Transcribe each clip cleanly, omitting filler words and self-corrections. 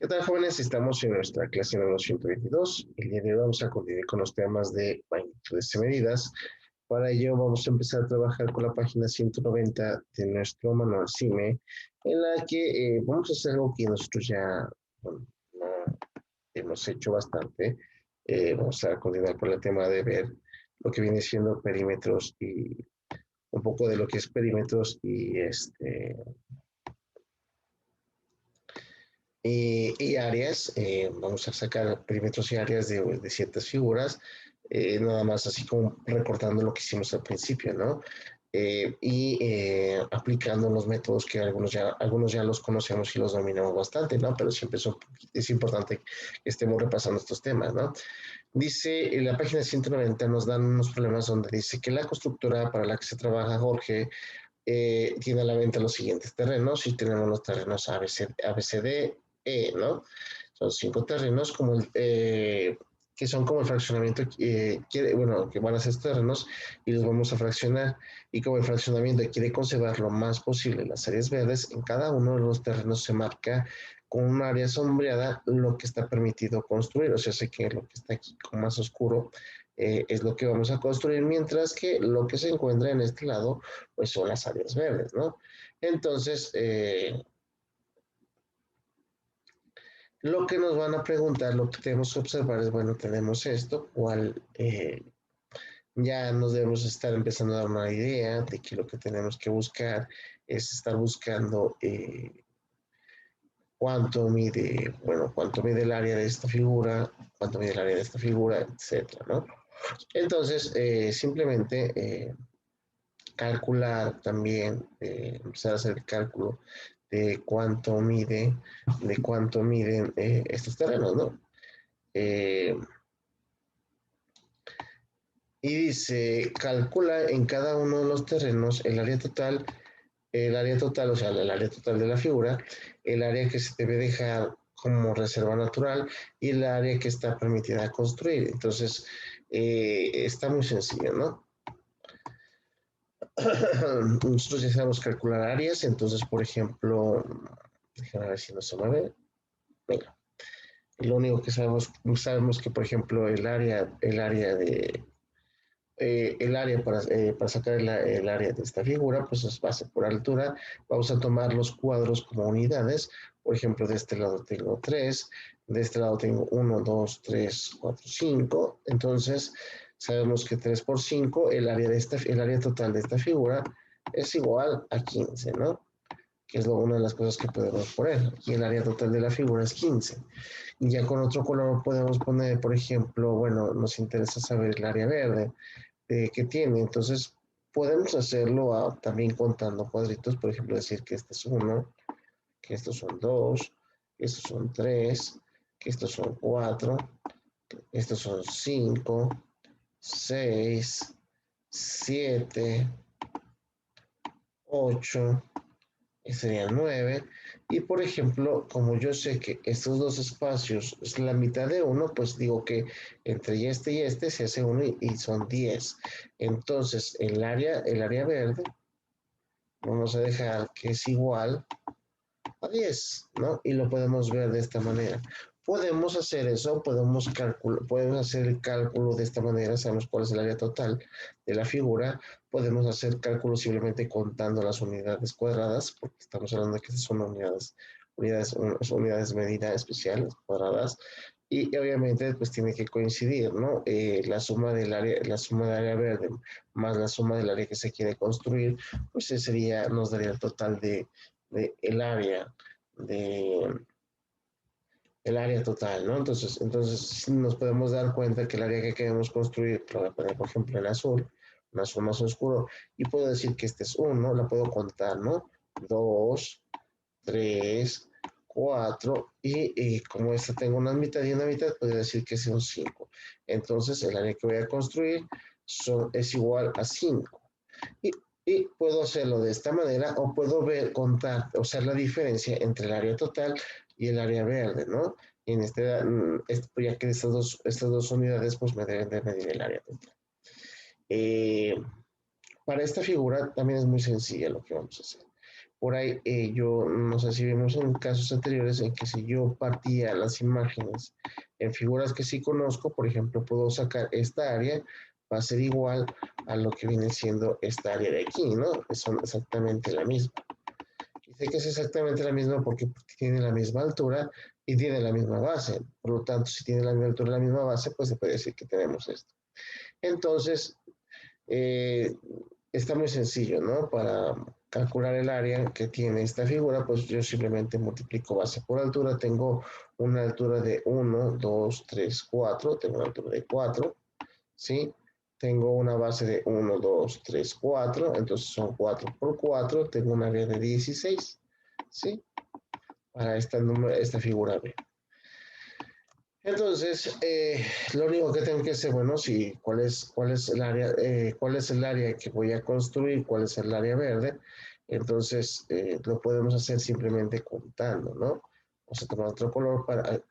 ¿Qué tal, jóvenes? Estamos en nuestra clase número 122. El día de hoy vamos a continuar con los temas de magnitudes y medidas. Para ello vamos a empezar a trabajar con la página 190 de nuestro manual CIME, en la que vamos a hacer algo que nosotros ya bueno, no hemos hecho bastante. Vamos a continuar con el tema de ver lo que viene siendo perímetros y un poco de lo que es perímetros y áreas. Vamos a sacar perímetros y áreas de ciertas figuras, nada más así como recortando lo que hicimos al principio, ¿no? Aplicando los métodos que algunos ya los conocemos y los dominamos bastante, ¿no? Pero siempre es importante que estemos repasando estos temas, ¿no? Dice, en la página 190 nos dan unos problemas donde dice que la constructora para la que se trabaja Jorge tiene a la venta los siguientes terrenos y tenemos los terrenos ABCD, ¿no? Son 5 terrenos que son como el fraccionamiento, bueno, que van a ser terrenos y los vamos a fraccionar. Y como el fraccionamiento quiere conservar lo más posible las áreas verdes, en cada uno de los terrenos se marca con un área sombreada lo que está permitido construir. O sea, sé que lo que está aquí con más oscuro es lo que vamos a construir, mientras que lo que se encuentra en este lado pues son las áreas verdes, ¿no? Entonces, lo que nos van a preguntar, lo que tenemos que observar es, bueno, tenemos esto, cuál ya nos debemos estar empezando a dar una idea de que lo que tenemos que buscar es estar buscando cuánto mide, bueno, cuánto mide el área de esta figura, cuánto mide el área de esta figura, etcétera, ¿no? Entonces, simplemente calcular también, empezar a hacer el cálculo de cuánto miden estos terrenos, ¿no? Eh, y dice, calcula en cada uno de los terrenos el área total, o sea, el área total de la figura, el área que se debe dejar como reserva natural y el área que está permitida construir. Entonces, está muy sencillo, ¿no? Nosotros ya sabemos calcular áreas, entonces, por ejemplo, déjame ver si no se mueve. Venga, lo único que sabemos que, por ejemplo, el área para sacar el área de esta figura, pues es base por altura. Vamos a tomar los cuadros como unidades. Por ejemplo, de este lado tengo 3, de este lado tengo 1, 2, 3, 4, 5. Entonces, sabemos que 3 por 5, el área total de esta figura es igual a 15, ¿no? Que es una de las cosas que podemos poner. Aquí el área total de la figura es 15. Y ya con otro color podemos poner, por ejemplo, bueno, nos interesa saber el área verde que tiene. Entonces, podemos hacerlo también contando cuadritos, por ejemplo, decir que este es 1, que estos son 2, que estos son 3, que estos son 4, estos son 5, 6, 7, 8, serían 9. Y por ejemplo, como yo sé que estos dos espacios es la mitad de uno, pues digo que entre este y este se hace uno y son 10. Entonces, el área verde, vamos a dejar que es igual a 10, ¿no? Y lo podemos ver de esta manera. Podemos hacer eso, podemos hacer el cálculo de esta manera, sabemos cuál es el área total de la figura, podemos hacer cálculos simplemente contando las unidades cuadradas, porque estamos hablando de que son unidades de medida especiales cuadradas, y obviamente pues tiene que coincidir, ¿no? La suma del área verde más la suma del área que se quiere construir, pues nos daría el total de de el área total, ¿no? Entonces nos podemos dar cuenta que el área que queremos construir, lo voy a poner por ejemplo en azul, un azul más oscuro, y puedo decir que este es 1, la puedo contar, ¿no? 2, 3, 4, y como esta tengo una mitad y una mitad, puedo decir que son 5. Entonces el área que voy a construir es igual a 5. Y, y puedo hacerlo de esta manera o puedo contar, o sea, la diferencia entre el área total y el área verde, ¿no? Y ya que estas dos unidades pues me deben de medir el área total. Eh, para esta figura también es muy sencilla lo que vamos a hacer. Por ahí yo no sé si vimos en casos anteriores en que si yo partía las imágenes en figuras que sí conozco, por ejemplo, puedo sacar esta área, va a ser igual a lo que viene siendo esta área de aquí, ¿no? Que son exactamente la misma. Y sé que es exactamente la misma porque tiene la misma altura y tiene la misma base. Por lo tanto, si tiene la misma altura y la misma base, pues se puede decir que tenemos esto. Entonces, eh, está muy sencillo, ¿no? Para calcular el área que tiene esta figura, pues yo simplemente multiplico base por altura. Tengo una altura de 1, 2, 3, 4. Tengo una altura de 4, ¿sí? Tengo una base de 1, 2, 3, 4. Entonces son 4 por 4. Tengo un área de 16, ¿sí? Para esta figura B. Entonces, lo único que tengo que hacer, bueno, si cuál es cuál es el área que voy a construir, cuál es el área verde, entonces lo podemos hacer simplemente contando, ¿no? Vamos a tomar otro color para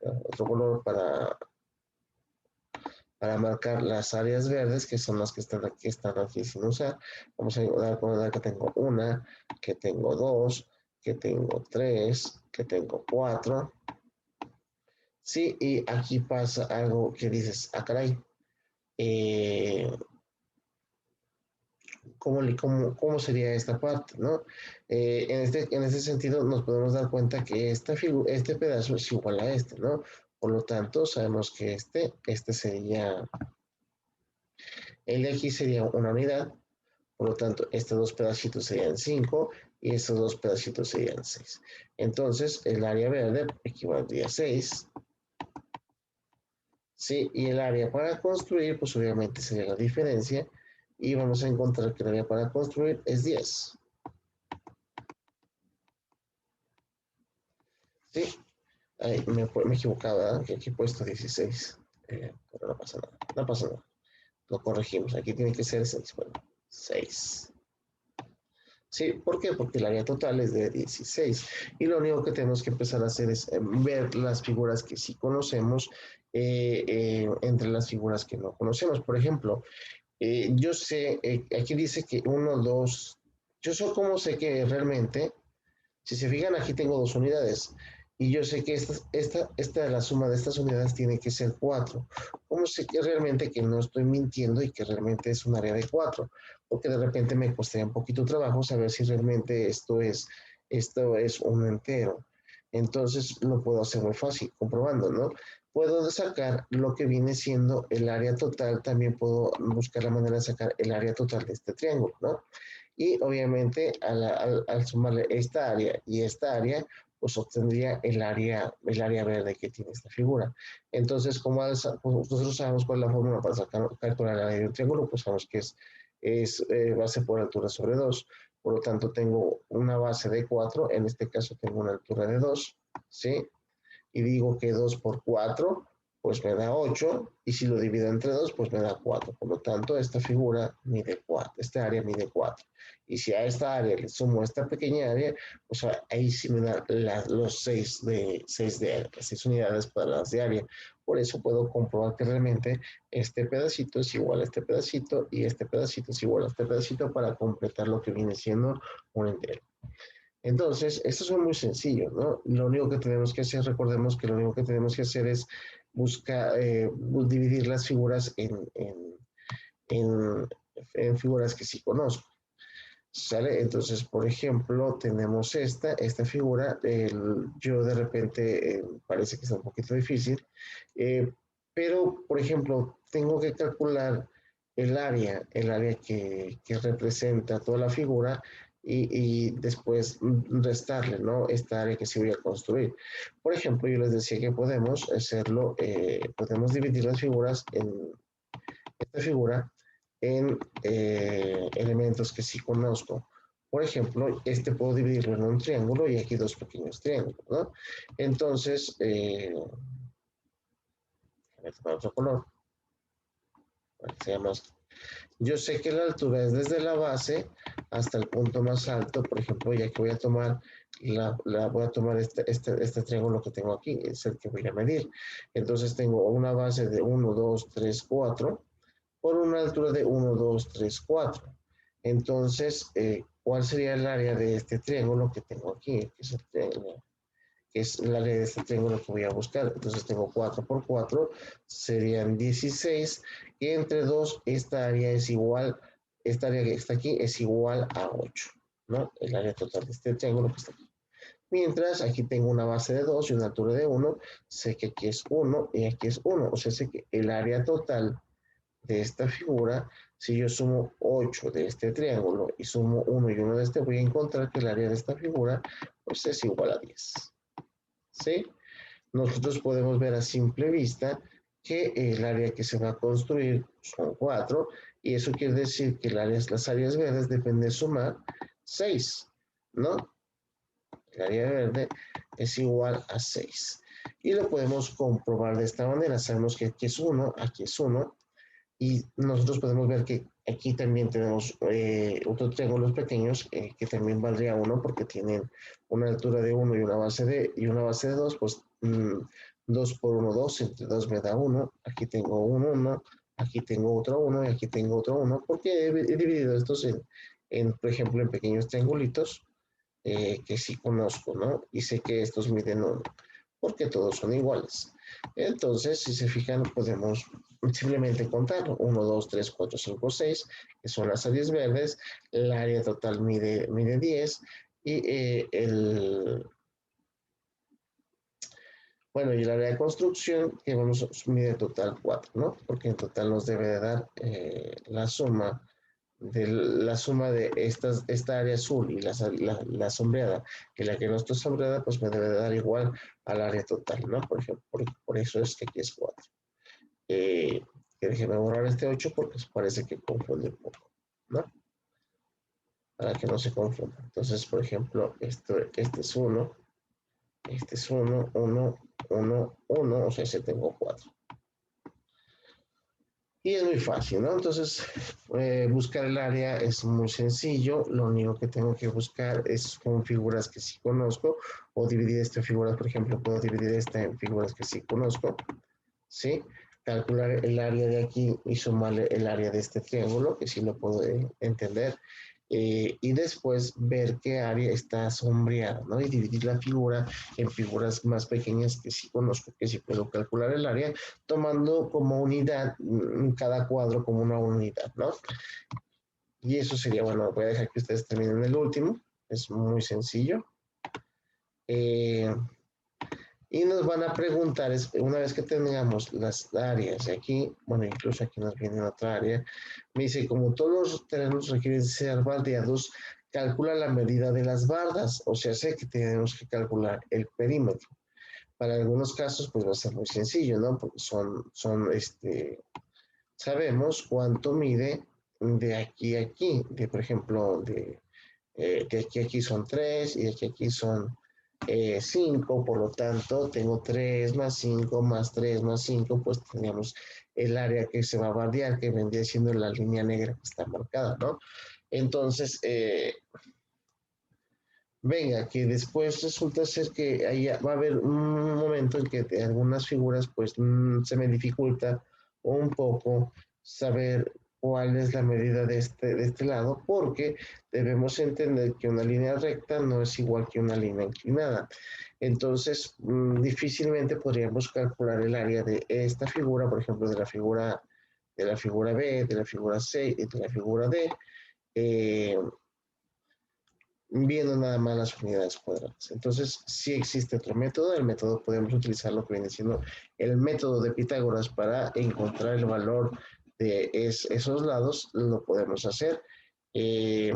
marcar las áreas verdes, que son las que están aquí sin usar. Vamos a dar que tengo una, que tengo dos, que tengo tres, que tengo cuatro. Sí, y aquí pasa algo que dices, ah, caray, eh, ¿cómo sería esta parte, ¿no? En este sentido nos podemos dar cuenta que este pedazo es igual a este, ¿no? Por lo tanto, sabemos que el de aquí sería una unidad, por lo tanto, estos dos pedacitos serían 5 y estos dos pedacitos serían 6. Entonces, el área verde equivaldría a 6. Sí, y el área para construir, pues obviamente sería la diferencia. Y vamos a encontrar que el área para construir es 10. Sí, ahí me he equivocado, ¿verdad? Que aquí he puesto 16. Pero no pasa nada, no pasa nada. Lo corregimos, aquí tiene que ser 6. Bueno, 6. Sí, ¿por qué? Porque el área total es de 16. Y lo único que tenemos que empezar a hacer es ver las figuras que sí conocemos entre las figuras que no conocemos. Por ejemplo, yo sé, aquí dice que uno, dos, yo sé cómo sé que realmente, si se fijan, aquí tengo dos unidades y yo sé que la suma de estas unidades tiene que ser 4. ¿Cómo sé que realmente que no estoy mintiendo y que realmente es un área de 4? Porque de repente me costaría un poquito de trabajo saber si realmente esto es un entero. Entonces lo puedo hacer muy fácil, comprobando, ¿no? Puedo sacar lo que viene siendo el área total, también puedo buscar la manera de sacar el área total de este triángulo, ¿no? Y obviamente al sumarle esta área y esta área, pues obtendría el área verde que tiene esta figura. Entonces, pues nosotros sabemos cuál es la fórmula para calcular el área de un triángulo, pues sabemos que es base por altura sobre 2. Por lo tanto, tengo una base de 4, en este caso tengo una altura de 2, ¿sí? Y digo que 2 por 4 pues me da 8, y si lo divido entre 2 pues me da 4. Por lo tanto, esta figura mide 4, esta área mide 4. Y si a esta área le sumo esta pequeña área, pues ahí sí me da los 6 unidades para las de área. Por eso puedo comprobar que realmente este pedacito es igual a este pedacito y este pedacito es igual a este pedacito para completar lo que viene siendo un entero. Entonces, estos son muy sencillos, ¿no? Lo único que tenemos que hacer, recordemos que lo único que tenemos que hacer es dividir las figuras en, en figuras que sí conozco. ¿Sale? Entonces, por ejemplo, tenemos esta figura, yo de repente parece que está un poquito difícil, eh, pero, por ejemplo, tengo que calcular el área que representa toda la figura y después restarle, ¿no? Esta área que sí voy a construir. Por ejemplo, yo les decía que podemos hacerlo, podemos dividir las figuras en esta figura en elementos que sí conozco. Por ejemplo, este puedo dividirlo en un triángulo y aquí dos pequeños triángulos, ¿no? Entonces, otro color, para que sea más. Yo sé que la altura es desde la base hasta el punto más alto, por ejemplo, ya que voy a tomar voy a tomar este triángulo que tengo aquí, es el que voy a medir. Entonces tengo una base de 1, 2, 3, 4 por una altura de 1, 2, 3, 4. Entonces, ¿cuál sería el área de este triángulo que tengo aquí? Que es el triángulo, que es el área de este triángulo que voy a buscar. Entonces tengo 4 por 4, serían 16, y entre 2, esta área es igual, esta área que está aquí es igual a 8, ¿no? El área total de este triángulo que está aquí. Mientras aquí tengo una base de 2 y una altura de 1, sé que aquí es 1 y aquí es 1, o sea, sé que el área total de esta figura, si yo sumo 8 de este triángulo y sumo 1 y 1 de este, voy a encontrar que el área de esta figura pues es igual a 10. ¿Sí? Nosotros podemos ver a simple vista que el área que se va a construir son 4 y eso quiere decir que las áreas verdes deben de sumar 6, ¿no? El área verde es igual a 6. Y lo podemos comprobar de esta manera. Sabemos que aquí es 1, y nosotros podemos ver que aquí también tenemos otros triángulos pequeños que también valdría 1 porque tienen una altura de 1 y una base de 2, pues 2 por 1, 2, entre 2 me da 1, aquí tengo un 1, aquí tengo otro 1 y aquí tengo otro 1, porque he dividido estos por ejemplo, en pequeños triangulitos que sí conozco, ¿no? Y sé que estos miden 1, porque todos son iguales. Entonces, si se fijan, podemos simplemente contar 1, 2, 3, 4, 5, 6, que son las áreas verdes. El área total mide 10 y bueno, y el área de construcción que mide total 4, ¿no? Porque en total nos debe de dar la suma de esta área azul y la sombreada, y la que no está sombreada, pues me debe de dar igual al área total, ¿no? Por ejemplo, por eso es que aquí es 4. Eh, que déjeme borrar este 8 porque parece que confunde un poco, ¿no? Para que no se confunda. Entonces, por ejemplo, este es 1, este es 1, 1, 1, 1, o sea, ese tengo 4. Y es muy fácil, ¿no? Entonces, buscar el área es muy sencillo. Lo único que tengo que buscar es con figuras que sí conozco, o dividir esta figura, por ejemplo, puedo dividir esta en figuras que sí conozco, ¿sí? Calcular el área de aquí y sumarle el área de este triángulo, que sí lo puedo entender. Y después ver qué área está sombreada, ¿no? Y dividir la figura en figuras más pequeñas que sí conozco, que sí puedo calcular el área, tomando como unidad cada cuadro como una unidad, ¿no? Y eso sería, bueno, voy a dejar que ustedes terminen el último, es muy sencillo. Eh, y nos van a preguntar, una vez que tengamos las áreas aquí, bueno, incluso aquí nos viene otra área, me dice, como todos los terrenos requieren ser bardeados, calcula la medida de las bardas, o sea, sé que tenemos que calcular el perímetro. Para algunos casos, pues va a ser muy sencillo, ¿no? Porque sabemos cuánto mide de aquí a aquí, por ejemplo, de aquí a aquí son 3 y de aquí a aquí son 5, por lo tanto tengo 3 más 5 más 3 más 5, pues tenemos el área que se va a bardear, que vendría siendo la línea negra que está marcada, ¿no? Entonces, venga, que después resulta ser que ahí va a haber un momento en que de algunas figuras pues se me dificulta un poco saber cuál es la medida de este lado, porque debemos entender que una línea recta no es igual que una línea inclinada. Entonces, difícilmente podríamos calcular el área de esta figura, por ejemplo, de la figura B, de la figura C y de la figura D. Eh, Viendo nada más las unidades cuadradas. Entonces, sí existe otro método. El método podemos utilizar lo que viene siendo el método de Pitágoras para encontrar el valor de esos lados. Lo podemos hacer. Eh,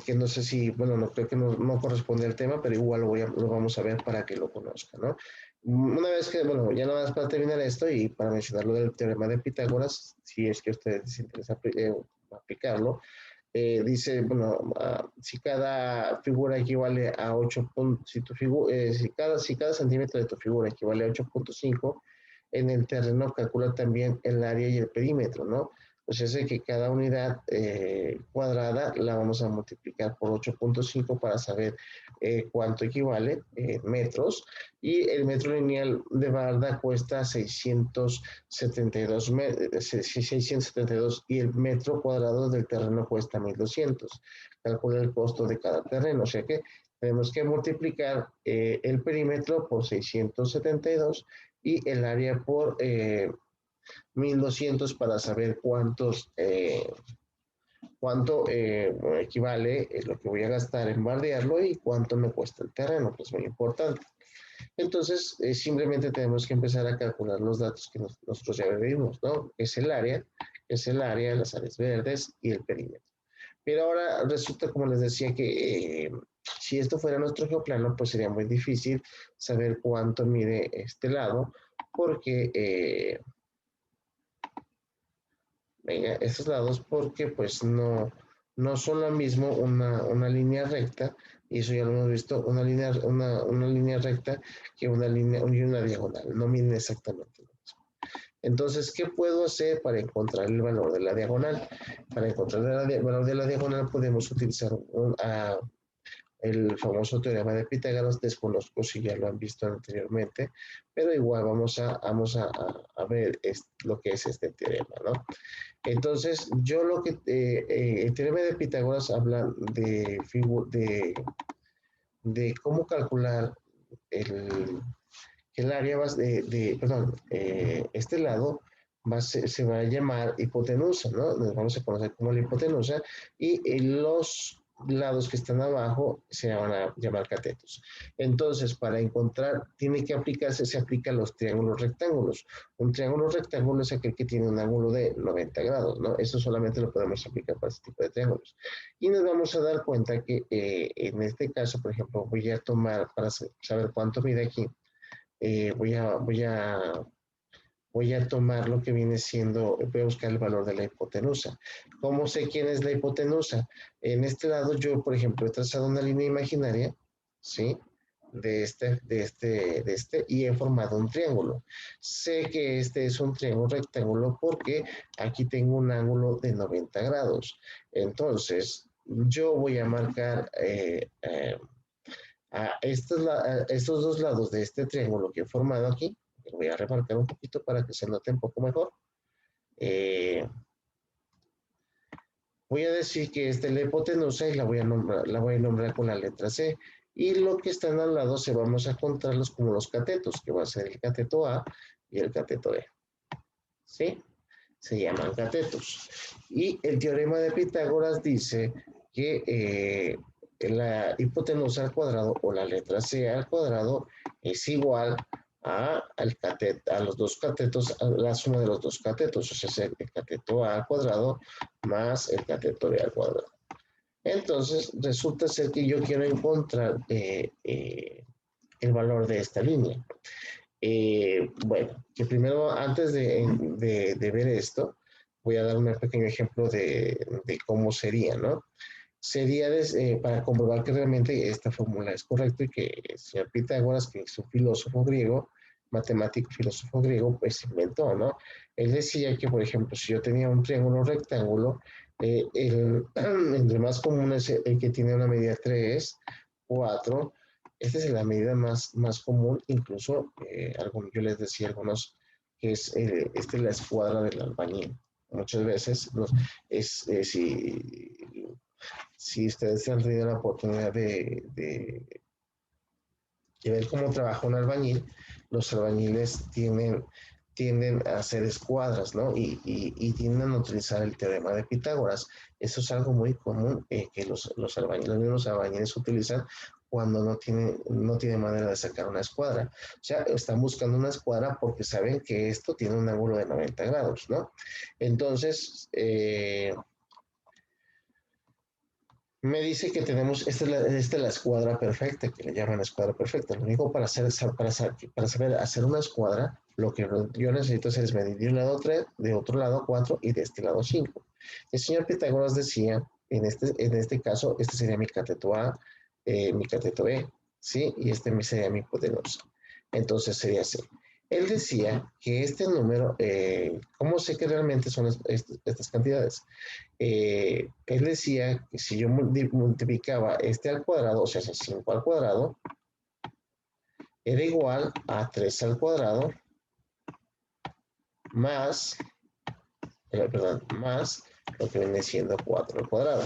que no sé si, bueno, no creo que no corresponde al tema, pero igual lo vamos a ver para que lo conozca, ¿no? Una vez que, bueno, ya nada más para terminar esto y para mencionar lo del teorema de Pitágoras, si es que a ustedes les interesa aplicarlo, dice, bueno, si cada figura equivale a 8 puntos, si cada centímetro de tu figura equivale a 8.5, en el terreno calcula también el área y el perímetro, ¿no? pues ya sé que cada unidad cuadrada la vamos a multiplicar por 8.5 para saber cuánto equivale en metros. Y el metro lineal de barda cuesta 672, 672 y el metro cuadrado del terreno cuesta 1200. Calcula el costo de cada terreno, o sea que tenemos que multiplicar el perímetro por 672 y el área por 1200 para saber cuánto equivale lo que voy a gastar en bardearlo y cuánto me cuesta el terreno, que es muy importante. Entonces, simplemente tenemos que empezar a calcular los datos que nosotros ya vimos, ¿no? Es el área, las áreas verdes y el perímetro. Pero ahora resulta, como les decía, que si esto fuera nuestro geoplano, pues sería muy difícil saber cuánto mide este lado, porque venga, estos lados porque pues no son lo mismo una línea recta, y eso ya lo hemos visto, una línea recta que una diagonal, no miden exactamente lo mismo. Entonces, ¿qué puedo hacer para encontrar el valor de la diagonal? Para encontrar el valor de la diagonal podemos utilizar el famoso teorema de Pitágoras. Desconozco si ya lo han visto anteriormente, pero igual vamos a ver lo que es este teorema, ¿no? Entonces, el teorema de Pitágoras habla de cómo calcular el, el área perdón, este lado se va a llamar hipotenusa, ¿no? Nos vamos a conocer como la hipotenusa, y los lados que están abajo se van a llamar catetos. Entonces, para encontrar, se aplican los triángulos rectángulos. Un triángulo rectángulo es aquel que tiene un ángulo de 90 grados, ¿no? Eso solamente lo podemos aplicar para este tipo de triángulos. Y nos vamos a dar cuenta que en este caso, por ejemplo, voy a tomar, para saber cuánto mide aquí, eh, voy, a, voy, a, voy a tomar lo que viene siendo, voy a buscar el valor de la hipotenusa. ¿Cómo sé quién es la hipotenusa? En este lado yo, por ejemplo, he trazado una línea imaginaria, ¿sí? Y he formado un triángulo. Sé que este es un triángulo rectángulo porque aquí tengo un ángulo de 90 grados. Entonces, yo voy a marcar estos dos lados de este triángulo que he formado aquí. Lo voy a remarcar un poquito para que se note un poco mejor. Eh, Voy a decir que esta es la hipotenusa y la voy a nombrar con la letra C. Y lo que están al lado se vamos a contarlos como los catetos, que va a ser el cateto A y el cateto B. ¿Sí? Se llaman catetos. Y el teorema de Pitágoras dice que la hipotenusa al cuadrado o la letra C al cuadrado es igual a los dos catetos, a la suma de los dos catetos, o sea, el cateto A al cuadrado más el cateto B al cuadrado. Entonces, resulta ser que yo quiero encontrar el valor de esta línea. Bueno, que primero, antes de ver esto, voy a dar un pequeño ejemplo de cómo sería, ¿no? Sería para comprobar que realmente esta fórmula es correcta y que el señor Pitágoras, que es un filósofo griego, matemático filósofo griego, pues inventó, ¿no? Él decía que, por ejemplo, si yo tenía un triángulo rectángulo, entre más común es el que tiene una medida 3, 4. Esta es la medida más común, incluso yo les decía a algunos que esta es la escuadra del albañil. Muchas veces si ustedes han tenido la oportunidad de ver cómo trabaja un albañil, los albañiles tienden a hacer escuadras, ¿no? Y tienden a utilizar el teorema de Pitágoras. Eso es algo muy común que los mismos albañiles utilizan cuando no tienen manera de sacar una escuadra. O sea, están buscando una escuadra porque saben que esto tiene un ángulo de 90 grados, ¿no? Entonces, me dice que tenemos, esta es la escuadra perfecta, que le llaman escuadra perfecta. Lo único para saber hacer una escuadra, lo que yo necesito hacer es medir de un lado 3, de otro lado 4 y de este lado 5. El señor Pitágoras decía, en este caso, este sería mi cateto A, mi cateto B, ¿sí? Y este sería mi hipotenusa. Entonces sería así. Él decía que este número, ¿cómo sé que realmente son estas cantidades? Él decía que si yo multiplicaba este al cuadrado, o sea, 5 al cuadrado, era igual a 3 al cuadrado más, perdón, más lo que viene siendo 4 al cuadrado.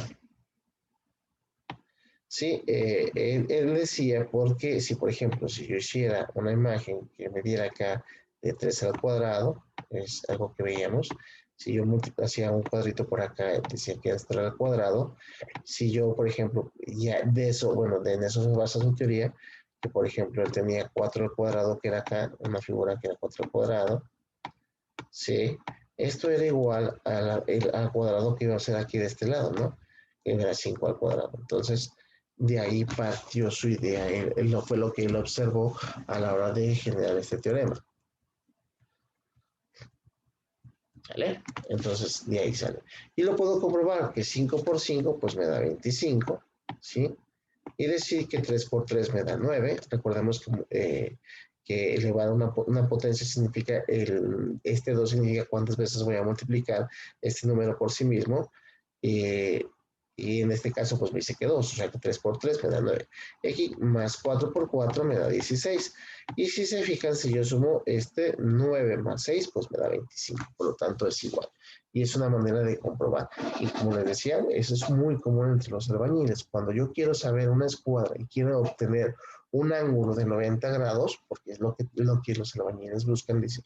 Sí, él decía porque si, por ejemplo, si yo hiciera una imagen que me diera acá de 3 al cuadrado, es algo que veíamos, si yo hacía un cuadrito por acá, decía que era 3 al cuadrado, si yo, por ejemplo, ya de eso, bueno, en eso se basa su teoría, que por ejemplo él tenía 4 al cuadrado, que era acá, una figura que era 4 al cuadrado, sí, esto era igual al cuadrado que iba a ser aquí de este lado, ¿no? Que era 5 al cuadrado. Entonces, de ahí partió su idea. Él no fue lo que él observó a la hora de generar este teorema. ¿Vale? Entonces, de ahí sale. Y lo puedo comprobar que 5 por 5, pues me da 25, ¿sí? Y decir que 3 por 3 me da 9. Recordemos que elevar una potencia significa, este 2 significa cuántas veces voy a multiplicar este número por sí mismo. Eh, y en este caso, pues me dice que 2, o sea que 3 por 3 me da 9. Y aquí, más 4 por 4 me da 16. Y si se fijan, si yo sumo este 9 más 6, pues me da 25. Por lo tanto, es igual. Y es una manera de comprobar. Y como les decía, eso es muy común entre los albañiles. Cuando yo quiero saber una escuadra y quiero obtener un ángulo de 90 grados, porque es lo que los albañiles buscan, dicen,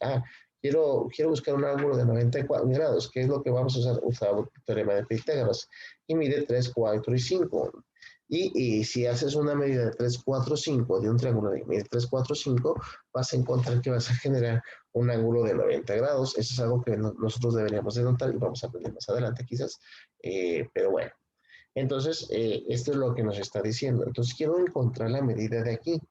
quiero buscar un ángulo de 90 grados, ¿qué es lo que vamos a usar? Usar el teorema de Pitágoras, y mide 3, 4 y 5. Y si haces una medida de 3, 4, 5 de un triángulo de mide 3, 4, 5, vas a encontrar que vas a generar un ángulo de 90 grados. Eso es algo que nosotros deberíamos de notar y vamos a aprender más adelante quizás. Pero bueno, entonces esto es lo que nos está diciendo. Entonces quiero encontrar la medida de aquí.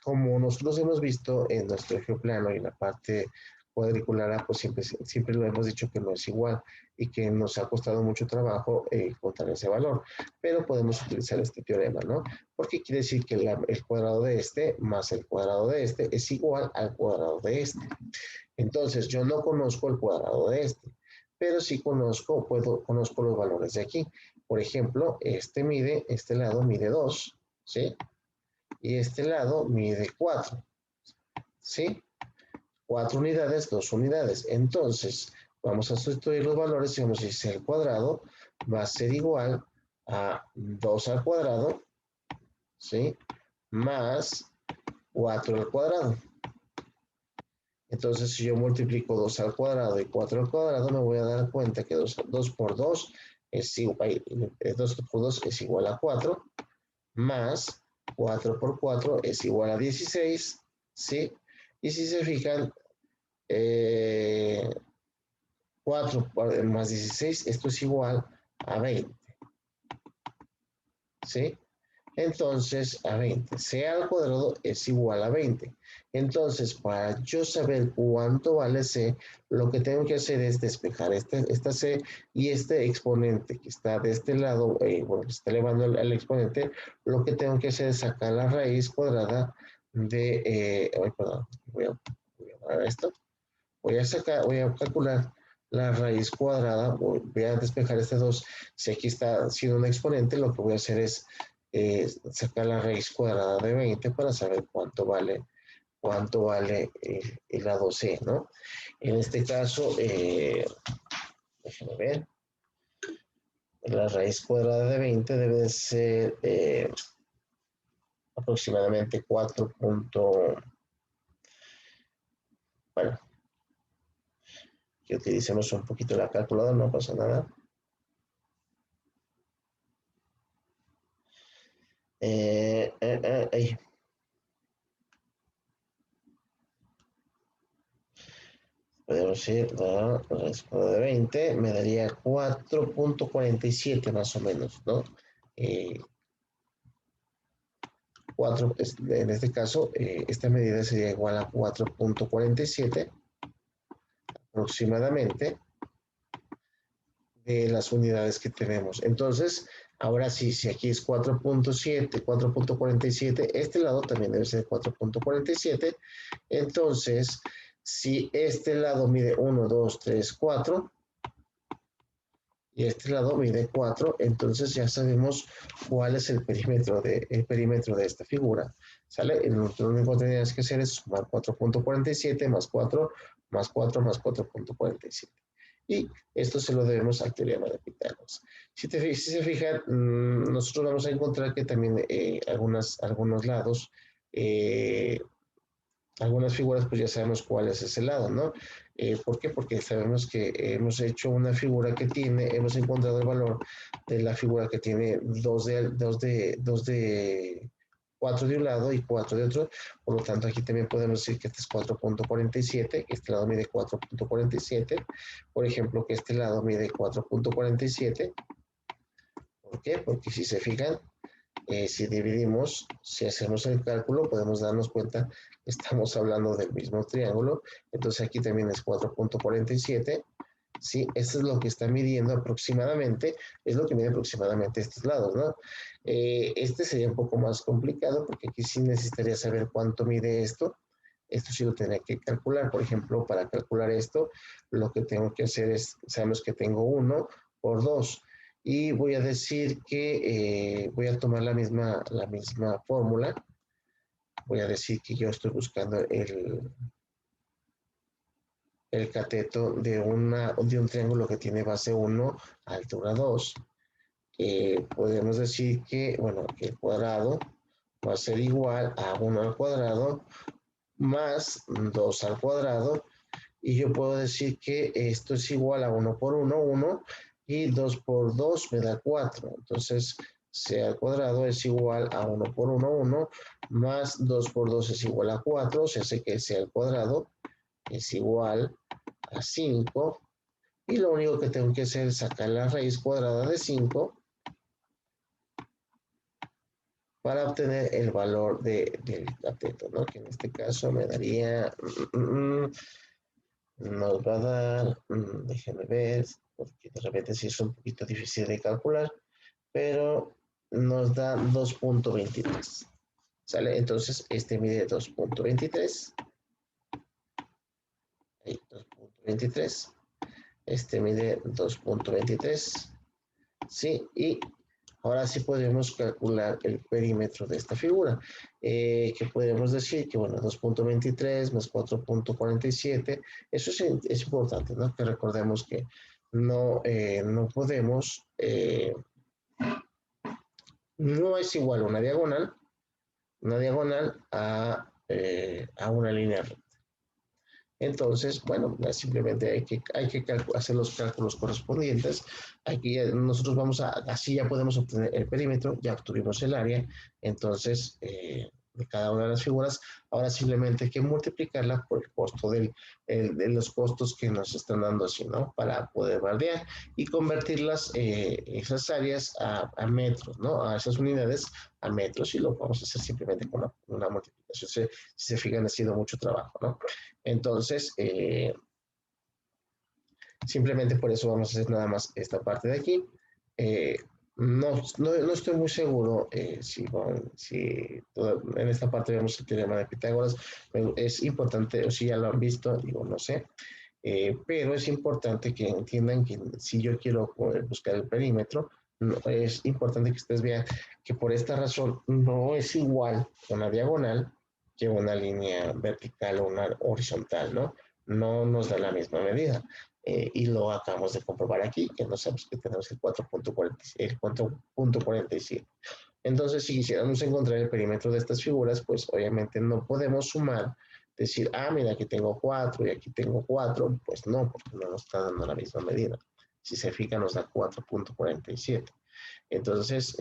Como nosotros hemos visto en nuestro eje plano y en la parte cuadricular, pues siempre lo hemos dicho que no es igual y que nos ha costado mucho trabajo encontrar ese valor, pero podemos utilizar este teorema, ¿no? Porque quiere decir que el cuadrado de este más el cuadrado de este es igual al cuadrado de este. Entonces, yo no conozco el cuadrado de este, pero sí conozco los valores de aquí. Por ejemplo, este lado mide 2, ¿sí? Y este lado mide 4, ¿sí? 4 unidades, 2 unidades. Entonces, vamos a sustituir los valores y vamos a decir el cuadrado va a ser igual a 2 al cuadrado, ¿sí? Más 4 al cuadrado. Entonces, si yo multiplico 2 al cuadrado y 4 al cuadrado, me voy a dar cuenta que 2 por 2 es igual, 2 por 2 es igual a 4, más 4 por 4 es igual a 16, ¿sí? Y si se fijan, 4 más 16, esto es igual a 20, ¿sí? Entonces, a 20. C al cuadrado es igual a 20. Entonces, para yo saber cuánto vale C, lo que tengo que hacer es despejar esta C y este exponente que está de este lado, bueno, que se está elevando el exponente, lo que tengo que hacer es sacar la raíz cuadrada de, perdón, voy a esto. Voy a calcular la raíz cuadrada, voy a despejar este 2. Si aquí está siendo un exponente, lo que voy a hacer es sacar la raíz cuadrada de 20 para saber cuánto vale el lado C, ¿no? En este caso, déjenme ver, la raíz cuadrada de 20 debe ser aproximadamente 4. Bueno, que utilicemos un poquito la calculadora, no pasa nada. Ahí. Podemos ir a la escuadra de 20, me daría 4.47 más o menos, ¿no? 4, en este caso, esta medida sería igual a 4.47 aproximadamente de las unidades que tenemos. Entonces, Ahora sí, si aquí es 4.7, 4.47, este lado también debe ser 4.47. Entonces, si este lado mide 1, 2, 3, 4 y este lado mide 4, entonces ya sabemos cuál es el perímetro de esta figura. ¿Sale? Lo único que tendrías que hacer es sumar 4.47 más 4 más 4 más 4.47. Y esto se lo debemos al teorema de Pitágoras. Si se fijan, nosotros vamos a encontrar que también algunos lados, eh, algunas figuras, pues ya sabemos cuál es ese lado, ¿no? ¿Por qué? Porque sabemos que hemos hecho una figura que hemos encontrado el valor de la figura que tiene 4 de un lado y 4 de otro. Por lo tanto, aquí también podemos decir que este es 4.47, que este lado mide 4.47. Por ejemplo, que este lado mide 4.47. ¿Por qué? Porque si se fijan, si dividimos, si hacemos el cálculo, podemos darnos cuenta que estamos hablando del mismo triángulo. Entonces aquí también es 4.47. Sí, esto es lo que está midiendo aproximadamente, es lo que mide aproximadamente estos lados, ¿no? Este sería un poco más complicado porque aquí sí necesitaría saber cuánto mide esto. Esto sí lo tendría que calcular. Por ejemplo, para calcular esto, lo que tengo que hacer es, sabemos que tengo 1 por 2 y voy a decir que voy a tomar la misma fórmula. Voy a decir que yo estoy buscando el cateto de un triángulo que tiene base 1, altura 2. Podemos decir que, bueno, que el cuadrado va a ser igual a 1 al cuadrado más 2 al cuadrado. Y yo puedo decir que esto es igual a 1 por 1, 1, y 2 por 2 me da 4. Entonces, c al cuadrado es igual a 1 por 1, 1, más 2 por 2 es igual a 4, se hace que c al cuadrado es igual a 5, y lo único que tengo que hacer es sacar la raíz cuadrada de 5 para obtener el valor del cateto, ¿no? Que en este caso me daría, nos va a dar, déjenme ver, porque de repente sí es un poquito difícil de calcular, pero nos da 2.23, ¿sale? Entonces este mide 2.23, 2.23, este mide 2.23, ¿sí? Y ahora sí podemos calcular el perímetro de esta figura, que podemos decir que, bueno, 2.23 más 4.47, eso es importante, ¿no? Que recordemos que no podemos, no es igual una diagonal a una línea recta. Entonces, bueno, simplemente hay que hacer los cálculos correspondientes. Aquí nosotros así ya podemos obtener el perímetro, ya obtuvimos el área. Entonces, de cada una de las figuras, ahora simplemente hay que multiplicarla por el costo de los costos que nos están dando así, ¿no? Para poder bardear y convertirlas, esas áreas a metros, ¿no? A esas unidades a metros, y lo vamos a hacer simplemente con una multiplicación. Si se fijan, ha sido mucho trabajo, ¿no? Entonces, simplemente por eso vamos a hacer nada más esta parte de aquí. No estoy muy seguro si en esta parte vemos el teorema de Pitágoras. Es importante, o si ya lo han visto, digo, no sé. Pero es importante que entiendan que si yo quiero poder buscar el perímetro, es importante que ustedes vean que por esta razón no es igual una diagonal que una línea vertical o una horizontal, ¿no? No nos da la misma medida. Y lo acabamos de comprobar aquí, que no sabemos que tenemos el 4.47. Entonces, si quisiéramos encontrar el perímetro de estas figuras, pues obviamente no podemos sumar, decir, mira, aquí tengo 4 y aquí tengo 4, pues no, porque no nos está dando la misma medida. Si se fija, nos da 4.47. Entonces,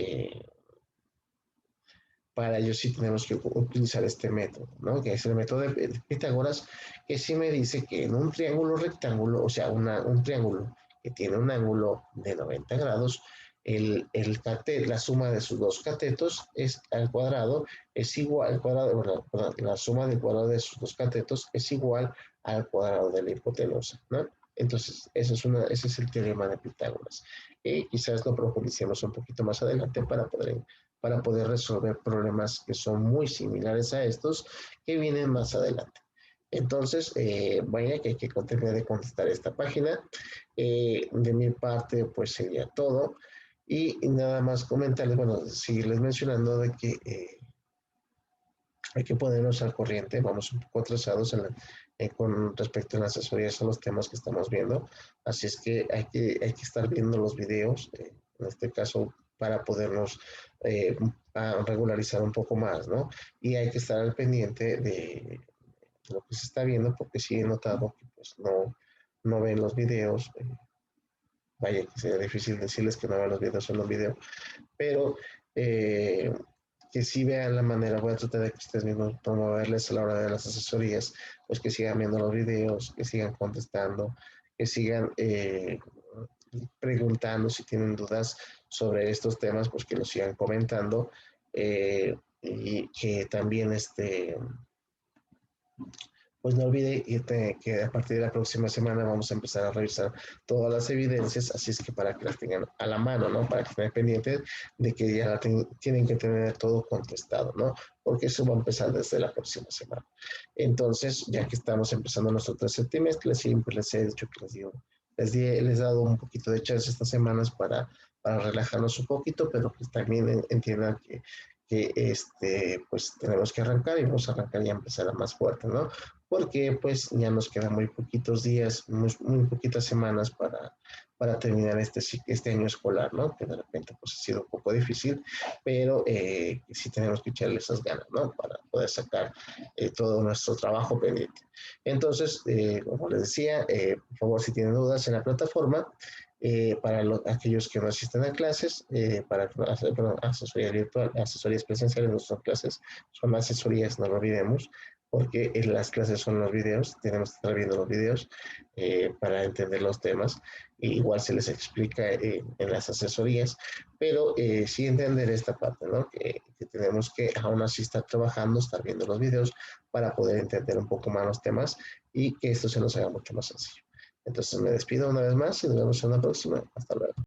para ello sí tenemos que utilizar este método, ¿no? Que es el método de Pitágoras, que sí me dice que en un triángulo rectángulo, o sea, un triángulo que tiene un ángulo de 90 grados, la suma de sus dos catetos es al cuadrado, es igual al cuadrado, bueno, la suma del cuadrado de sus dos catetos es igual al cuadrado de la hipotenusa, ¿no? Entonces, ese es el teorema de Pitágoras. Quizás lo profundicemos un poquito más adelante para poder resolver problemas que son muy similares a estos que vienen más adelante. Entonces, vaya que hay que terminar de contestar esta página. De mi parte, pues sería todo. Y nada más comentarles, bueno, seguirles mencionando de que hay que ponernos al corriente, vamos un poco atrasados con respecto a las asesorías a los temas que estamos viendo, así es que hay que estar viendo los videos, en este caso para podernos regularizar un poco más, ¿no? Y hay que estar al pendiente de lo que se está viendo, porque sí he notado que pues no ven los videos, vaya que sería difícil decirles que no ven los videos en los videos, pero eh, que sí vean la manera, voy a tratar de que ustedes mismos promoverles a la hora de las asesorías, pues que sigan viendo los videos, que sigan contestando, que sigan preguntando si tienen dudas sobre estos temas, pues que los sigan comentando y que también pues no olvide que a partir de la próxima semana vamos a empezar a revisar todas las evidencias, así es que para que las tengan a la mano, ¿no? Para que estén pendientes de que ya tienen que tener todo contestado, ¿no? Porque eso va a empezar desde la próxima semana. Entonces, ya que estamos empezando nuestro tercer trimestre, siempre les he dicho que les he dado un poquito de chance estas semanas para relajarnos un poquito, pero pues también entiendan pues tenemos que arrancar y vamos a arrancar y a empezar a más fuerte, ¿no? Porque pues ya nos quedan muy poquitos días, muy poquitas semanas para terminar este año escolar, ¿no? Que de repente pues ha sido un poco difícil, pero sí tenemos que echarle esas ganas, ¿no? Para poder sacar todo nuestro trabajo pendiente. Entonces, como les decía, por favor, si tienen dudas en la plataforma, para aquellos que no asisten a clases, para hacer asesoría virtual, asesorías presenciales no son clases, son asesorías, no lo olvidemos, porque en las clases son los videos, tenemos que estar viendo los videos para entender los temas. Igual se les explica en las asesorías, pero sí entender esta parte, ¿no? Que tenemos que aún así estar trabajando, estar viendo los videos para poder entender un poco más los temas y que esto se nos haga mucho más sencillo. Entonces me despido una vez más y nos vemos en la próxima. Hasta luego.